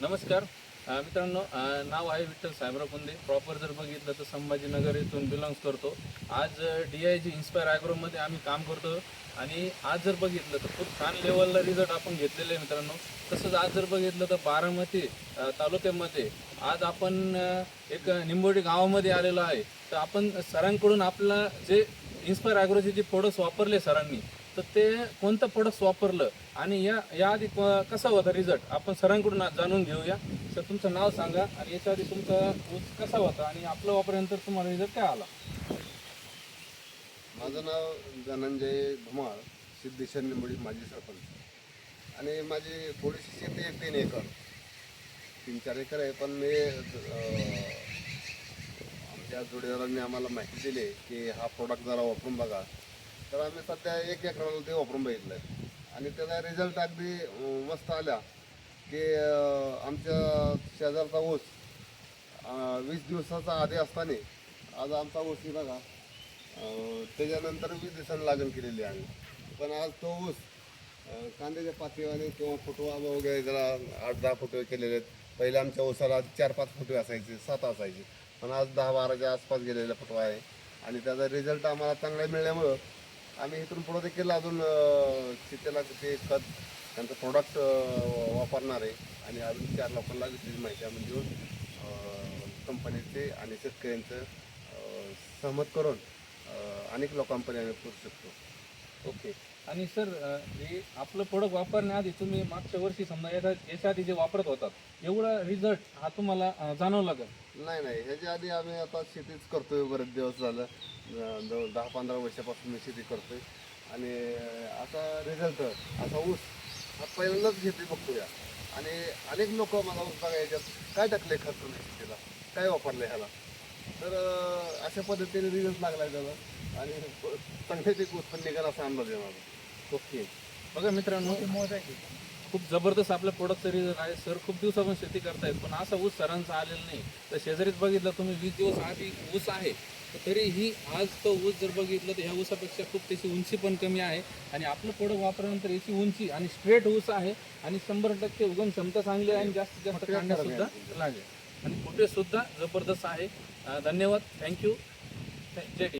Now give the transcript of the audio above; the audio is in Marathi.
नमस्कार मित्रांनो, नाव आहे विठ्ठल साहेबराव पुंदे. प्रॉपर जर बघितलं तर संभाजीनगर इथून बिलॉंग्स करतो. आज DIG इन्स्पायर ॲग्रोमध्ये आम्ही काम करतो आणि आज जर बघितलं तर खूप छान लेवलला रिझल्ट आपण घेतलेले आहे मित्रांनो. तसंच आज जर बघितलं तर बारामती तालुक्यामध्ये आज आपण एक निंबोडी गावामध्ये आलेलो आहे. तर आपण सरांकडून आपला जे इन्स्पायर ॲग्रोचे जे प्रोडक्ट्स वापरले सरांनी, तर ते कोणतं प्रोडक्ट्स वापरलं आणि याआधी कसा होता रिझल्ट आपण सरांकडून जाणून घेऊया. सर, तुमचं नाव सांगा आणि याच्या आधी तुमचा ऊस कसा होता आणि आपलं वापरल्यानंतर तुम्हाला रिझल्ट काय आला. माझं नाव धनंजय धुमाळ, सिद्धेश्वर निंबोडी माजी सरपंच. आणि माझी थोडीशी शेती आहे 3 एकर, 3-4 एकर आहे. पण मी आमच्या जोडीदारांनी आम्हाला माहिती दिली की हा प्रोडक्ट जरा वापरून बघा. तर आम्ही सध्या 1 एकराला ते वापरून बघितलं आहे आणि त्याचा रिझल्ट अगदी मस्त आला की आमच्या शेजारचा ऊस 20 दिवसाचा आधी असताना आज आमचा ऊस ही बघा त्याच्यानंतर 20 दिवसांनी लागण केलेली आहे. पण आज तो ऊस कांद्याच्या पातीवाने किंवा फुटवा वगैरे जरा 8-10 फुटवे केलेले आहेत. पहिले आमच्या ऊसाला 4-5 फुटवे असायचे, 7 असायचे, पण आज 10-12च्या आसपास गेलेला फुटवा आहे. आणि त्याचा रिझल्ट आम्हाला चांगला मिळाल्यामुळं आम्ही इथून पुढं देखील अजून शेतीला ते खत त्यांचं प्रोडक्ट वापरणार आहे आणि अजून 4 लोकांना त्याची माहिती आम्ही देऊन कंपनीचे आणि शेतकऱ्यांचं सहमत करून अनेक लोकांपर्यंत आम्ही पोहोचू शकतो. ओके. आणि सर, हे आपलं प्रोडक्ट वापरण्याआधी तुम्ही मागच्या वर्षी समजा याच्या आधी जे वापरत होतात एवढा रिझल्ट हा तुम्हाला जाणवला का? नाही, ह्याच्या आधी आम्ही आता शेतीच करतोय, बरेच दिवस झालं, 10-15 वर्षापासून मी शेती करतोय. आणि असा रिझल्ट, असा ऊस हा पहिल्यांदाच शेती बघतोय. आणि अनेक लोक मला ऊस बघा याच्यात काय टाकले खत तुम्ही शेतीला, काय वापरलं ह्याला. तर अशा पद्धतीने रिझल्ट लागलाय त्याला आणि चांगल्यापैकी उत्पन्न निघाल असा अंदाज येणार. ओके. बघा मित्रांनो, खूप जबरदस्त आपल्या प्रोडक्टचा रिझल्ट आहे. सर खूप दिवसापासून शेती करतायत पण असा ऊस सरांचा आलेला नाही. तर शेजारीच बघितलं तुम्ही 20 दिवस आधी ऊस आहे, तर तरीही आज तो ऊस जर बघितलं तर ह्या ऊसापेक्षा खूप त्याची उंची पण कमी आहे. आणि आपलं प्रोडक्ट वापरल्यानंतर याची उंची आणि स्ट्रेट ऊस आहे आणि 100% उगम क्षमता चांगली आहे आणि जास्तीत जास्त काढण्यासुद्धा लागेल आणि फुटे सुद्धा जबरदस्त आहे. धन्यवाद, थँक्यू, जय हिंद.